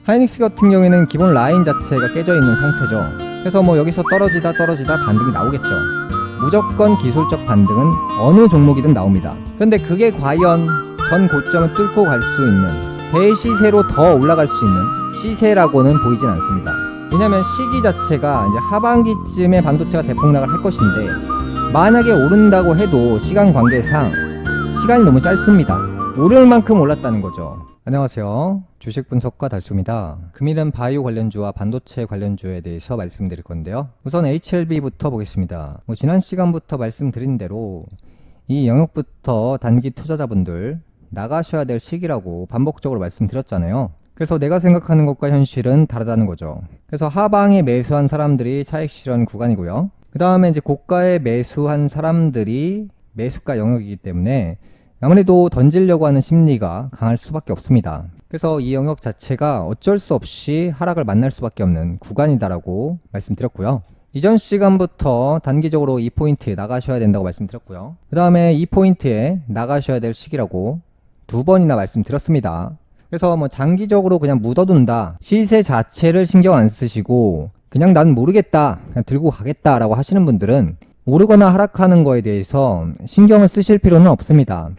하이닉스 같은 경우에는 기본 라인 자체가 깨져 있는 상태죠. 그래서 여기서 떨어지다 반등이 나오겠죠. 무조건 기술적 반등은 어느 종목이든 나옵니다. 그런데 그게 과연 전 고점을 뚫고 갈 수 있는 대시세로 더 올라갈 수 있는 시세라고는 보이진 않습니다. 왜냐면 시기 자체가 이제 하반기쯤에 반도체가 대폭락을 할 것인데, 만약에 오른다고 해도 시간 관계상 시간이 너무 짧습니다. 오를 만큼 올랐다는 거죠. 안녕하세요, 주식 분석가 달수입니다. 금일은 바이오 관련주와 반도체 관련주에 대해서 말씀드릴 건데요. 우선 HLB부터 보겠습니다. 지난 시간부터 말씀드린 대로 이 영역부터 단기 투자자분들 나가셔야 될 시기라고 반복적으로 말씀드렸잖아요. 그래서 내가 생각하는 것과 현실은 다르다는 거죠. 그래서 하방에 매수한 사람들이 차익 실현 구간이고요. 그 다음에 이제 고가에 매수한 사람들이 매수가 영역이기 때문에 아무래도 던지려고 하는 심리가 강할 수밖에 없습니다. 그래서 이 영역 자체가 어쩔 수 없이 하락을 만날 수밖에 없는 구간이다라고 말씀드렸고요. 이전 시간부터 단기적으로 이 포인트에 나가셔야 된다고 말씀드렸고요. 그 다음에 이 포인트에 나가셔야 될 시기라고 2번이나 말씀드렸습니다. 그래서 장기적으로 그냥 묻어둔다, 시세 자체를 신경 안 쓰시고 그냥 난 모르겠다, 그냥 들고 가겠다 라고 하시는 분들은 오르거나 하락하는 거에 대해서 신경을 쓰실 필요는 없습니다.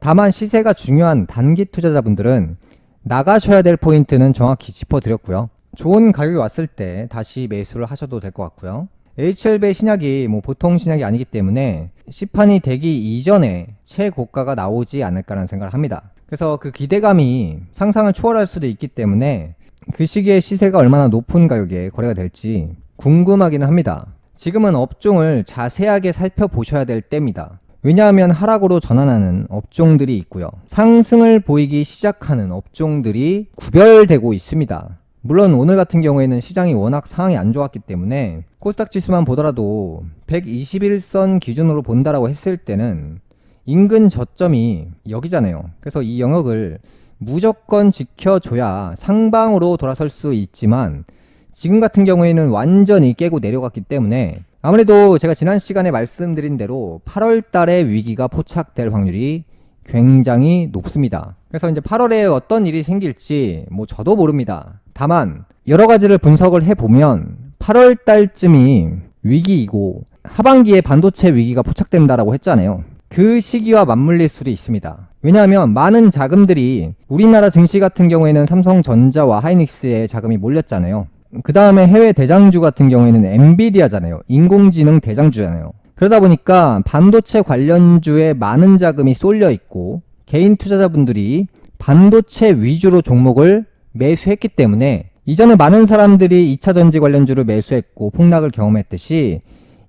다만 시세가 중요한 단기 투자자분들은 나가셔야 될 포인트는 정확히 짚어드렸고요. 좋은 가격이 왔을 때 다시 매수를 하셔도 될 것 같고요. HLB 신약이 보통 신약이 아니기 때문에 시판이 되기 이전에 최고가가 나오지 않을까라는 생각을 합니다. 그래서 그 기대감이 상상을 초월할 수도 있기 때문에 그 시기에 시세가 얼마나 높은 가격에 거래가 될지 궁금하기는 합니다. 지금은 업종을 자세하게 살펴보셔야 될 때입니다. 왜냐하면 하락으로 전환하는 업종들이 있고요, 상승을 보이기 시작하는 업종들이 구별되고 있습니다. 물론 오늘 같은 경우에는 시장이 워낙 상황이 안 좋았기 때문에 코스닥 지수만 보더라도 121선 기준으로 본다라고 했을 때는 인근 저점이 여기잖아요. 그래서 이 영역을 무조건 지켜줘야 상방으로 돌아설 수 있지만 지금 같은 경우에는 완전히 깨고 내려갔기 때문에 아무래도 제가 지난 시간에 말씀드린 대로 8월 달에 위기가 포착될 확률이 굉장히 높습니다. 그래서 이제 8월에 어떤 일이 생길지 저도 모릅니다. 다만 여러 가지를 분석을 해보면 8월 달쯤이 위기이고 하반기에 반도체 위기가 포착된다라고 했잖아요. 그 시기와 맞물릴 수도 있습니다. 왜냐하면 많은 자금들이 우리나라 증시 같은 경우에는 삼성전자와 하이닉스에 자금이 몰렸잖아요. 그 다음에 해외 대장주 같은 경우에는 엔비디아잖아요. 인공지능 대장주잖아요. 그러다 보니까 반도체 관련주에 많은 자금이 쏠려 있고 개인 투자자분들이 반도체 위주로 종목을 매수했기 때문에 이전에 많은 사람들이 2차전지 관련주를 매수했고 폭락을 경험했듯이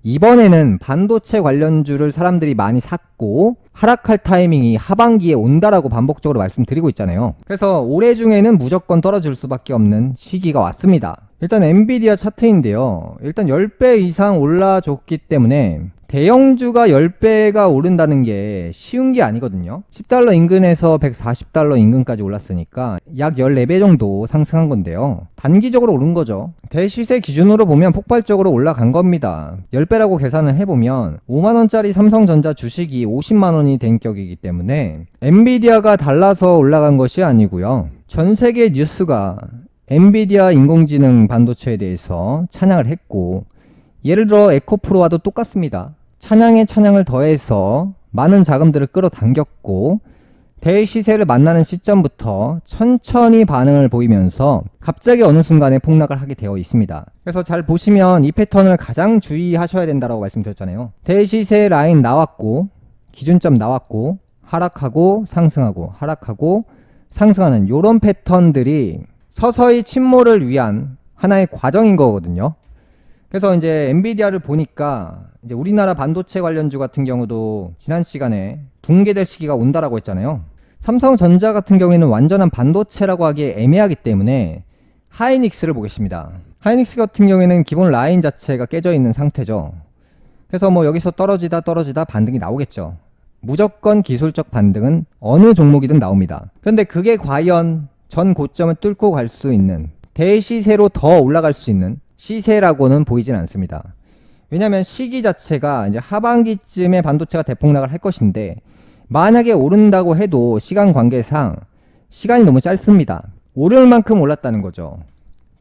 이번에는 반도체 관련주를 사람들이 많이 샀고 하락할 타이밍이 하반기에 온다라고 반복적으로 말씀드리고 있잖아요. 그래서 올해 중에는 무조건 떨어질 수밖에 없는 시기가 왔습니다. 일단 엔비디아 차트인데요, 일단 10배 이상 올라줬기 때문에 대형주가 10배가 오른다는 게 쉬운 게 아니거든요. 10달러 인근에서 140달러 인근까지 올랐으니까 약 14배 정도 상승한 건데요, 단기적으로 오른 거죠. 대시세 기준으로 보면 폭발적으로 올라간 겁니다. 10배라고 계산을 해보면 5만원짜리 삼성전자 주식이 50만원이 된 격이기 때문에 엔비디아가 달라서 올라간 것이 아니고요, 전 세계 뉴스가 엔비디아 인공지능 반도체에 대해서 찬양을 했고, 예를 들어 에코프로와도 똑같습니다. 찬양에 찬양을 더해서 많은 자금들을 끌어당겼고 대시세를 만나는 시점부터 천천히 반응을 보이면서 갑자기 어느 순간에 폭락을 하게 되어 있습니다. 그래서 잘 보시면 이 패턴을 가장 주의하셔야 된다고 말씀드렸잖아요. 대시세 라인 나왔고 기준점 나왔고 하락하고 상승하고 하락하고 상승하는 이런 패턴들이 서서히 침몰을 위한 하나의 과정인 거거든요. 그래서 이제 엔비디아를 보니까 이제 우리나라 반도체 관련주 같은 경우도 지난 시간에 붕괴될 시기가 온다라고 했잖아요. 삼성전자 같은 경우에는 완전한 반도체라고 하기에 애매하기 때문에 하이닉스를 보겠습니다. 하이닉스 같은 경우에는 기본 라인 자체가 깨져 있는 상태죠. 그래서 여기서 떨어지다 반등이 나오겠죠. 무조건 기술적 반등은 어느 종목이든 나옵니다. 그런데 그게 과연 전 고점을 뚫고 갈 수 있는 대시세로 더 올라갈 수 있는 시세라고는 보이진 않습니다. 왜냐하면 시기 자체가 이제 하반기쯤에 반도체가 대폭락을 할 것인데 만약에 오른다고 해도 시간 관계상 시간이 너무 짧습니다. 오를 만큼 올랐다는 거죠.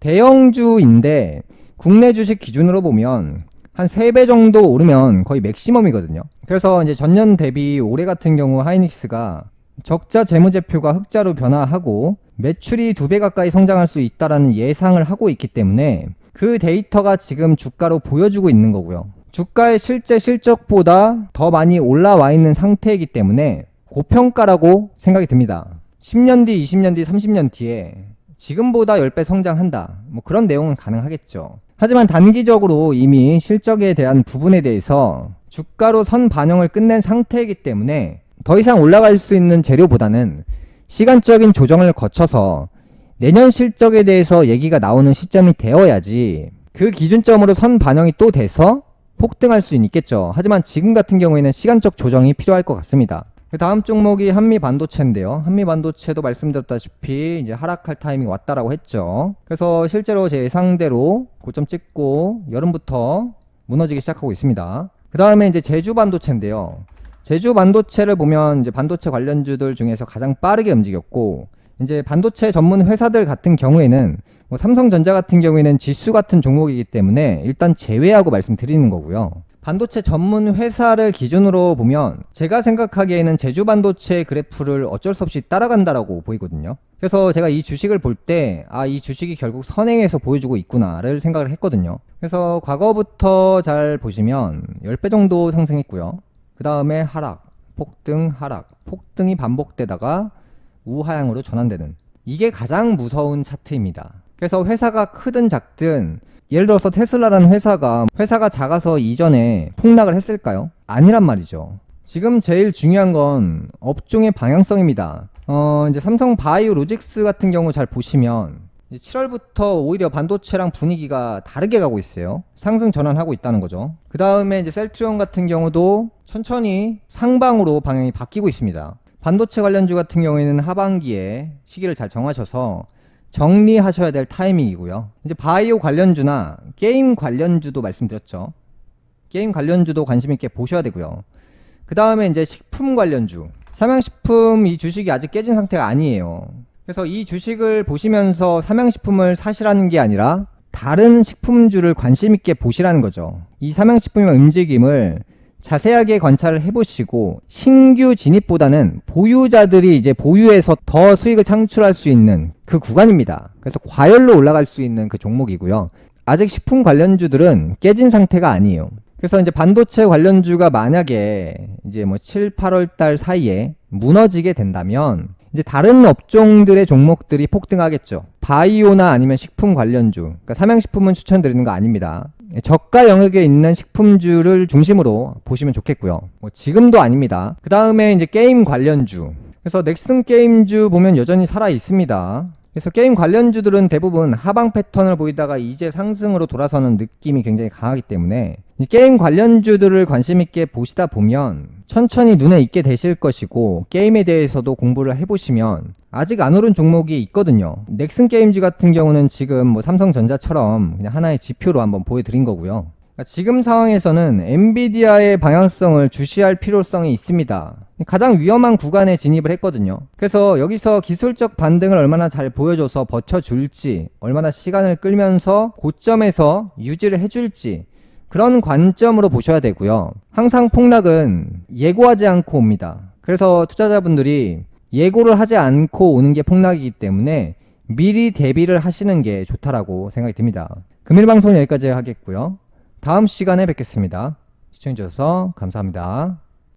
대형주인데 국내 주식 기준으로 보면 한 3배 정도 오르면 거의 맥시멈이거든요. 그래서 이제 전년 대비 올해 같은 경우 하이닉스가 적자 재무제표가 흑자로 변화하고 매출이 2배 가까이 성장할 수 있다라는 예상을 하고 있기 때문에 그 데이터가 지금 주가로 보여주고 있는 거고요. 주가의 실제 실적보다 더 많이 올라와 있는 상태이기 때문에 고평가라고 생각이 듭니다. 10년 뒤, 20년 뒤, 30년 뒤에 지금보다 10배 성장한다. 뭐 그런 내용은 가능하겠죠. 하지만 단기적으로 이미 실적에 대한 부분에 대해서 주가로 선 반영을 끝낸 상태이기 때문에 더 이상 올라갈 수 있는 재료보다는 시간적인 조정을 거쳐서 내년 실적에 대해서 얘기가 나오는 시점이 되어야지 그 기준점으로 선 반영이 또 돼서 폭등할 수 있겠죠. 하지만 지금 같은 경우에는 시간적 조정이 필요할 것 같습니다. 그 다음 종목이 한미반도체인데요. 한미반도체도 말씀드렸다시피 이제 하락할 타이밍이 왔다라고 했죠. 그래서 실제로 제 예상대로 고점 찍고 여름부터 무너지기 시작하고 있습니다. 그 다음에 이제 제주반도체인데요. 제주반도체를 보면 이제 반도체 관련주들 중에서 가장 빠르게 움직였고, 이제 반도체 전문 회사들 같은 경우에는 뭐 삼성전자 같은 경우에는 지수 같은 종목이기 때문에 일단 제외하고 말씀드리는 거고요. 반도체 전문 회사를 기준으로 보면 제가 생각하기에는 제주반도체 그래프를 어쩔 수 없이 따라간다라고 보이거든요. 그래서 제가 이 주식을 볼 때 이 주식이 결국 선행해서 보여주고 있구나를 생각을 했거든요. 그래서 과거부터 잘 보시면 10배 정도 상승했고요. 그 다음에 하락, 폭등, 하락, 폭등이 반복되다가 우하향으로 전환되는, 이게 가장 무서운 차트입니다. 그래서 회사가 크든 작든, 예를 들어서 테슬라라는 회사가 작아서 이전에 폭락을 했을까요? 아니란 말이죠. 지금 제일 중요한 건 업종의 방향성입니다. 이제 삼성 바이오로직스 같은 경우 잘 보시면 7월부터 오히려 반도체랑 분위기가 다르게 가고 있어요. 상승 전환하고 있다는 거죠. 그 다음에 이제 셀트리온 같은 경우도 천천히 상방으로 방향이 바뀌고 있습니다. 반도체 관련주 같은 경우에는 하반기에 시기를 잘 정하셔서 정리하셔야 될 타이밍이고요. 이제 바이오 관련주나 게임 관련주도 말씀드렸죠. 게임 관련주도 관심 있게 보셔야 되고요. 그 다음에 이제 식품 관련주, 삼양식품 이 주식이 아직 깨진 상태가 아니에요. 그래서 이 주식을 보시면서 삼양식품을 사시라는 게 아니라 다른 식품주를 관심 있게 보시라는 거죠. 이 삼양식품의 움직임을 자세하게 관찰을 해보시고 신규 진입보다는 보유자들이 이제 보유해서 더 수익을 창출할 수 있는 그 구간입니다. 그래서 과열로 올라갈 수 있는 그 종목이고요. 아직 식품 관련주들은 깨진 상태가 아니에요. 그래서 이제 반도체 관련주가 만약에 이제 뭐 7, 8월 달 사이에 무너지게 된다면 이제 다른 업종들의 종목들이 폭등하겠죠. 바이오나 아니면 식품 관련주, 그러니까 삼양식품은 추천드리는 거 아닙니다. 저가 영역에 있는 식품주를 중심으로 보시면 좋겠고요. 뭐 지금도 아닙니다. 그 다음에 이제 게임 관련주. 그래서 넥슨 게임주 보면 여전히 살아 있습니다. 그래서 게임 관련주들은 대부분 하방 패턴을 보이다가 이제 상승으로 돌아서는 느낌이 굉장히 강하기 때문에 게임 관련주들을 관심 있게 보시다 보면 천천히 눈에 익게 되실 것이고, 게임에 대해서도 공부를 해보시면 아직 안 오른 종목이 있거든요. 넥슨 게임즈 같은 경우는 지금 뭐 삼성전자처럼 그냥 하나의 지표로 한번 보여드린 거고요. 그러니까 지금 상황에서는 엔비디아의 방향성을 주시할 필요성이 있습니다. 가장 위험한 구간에 진입을 했거든요. 그래서 여기서 기술적 반등을 얼마나 잘 보여줘서 버텨줄지, 얼마나 시간을 끌면서 고점에서 유지를 해줄지, 그런 관점으로 보셔야 되고요. 항상 폭락은 예고하지 않고 옵니다. 그래서 투자자분들이 예고를 하지 않고 오는 게 폭락이기 때문에 미리 대비를 하시는 게 좋다라고 생각이 듭니다. 금일 방송 여기까지 하겠고요. 다음 시간에 뵙겠습니다. 시청해주셔서 감사합니다.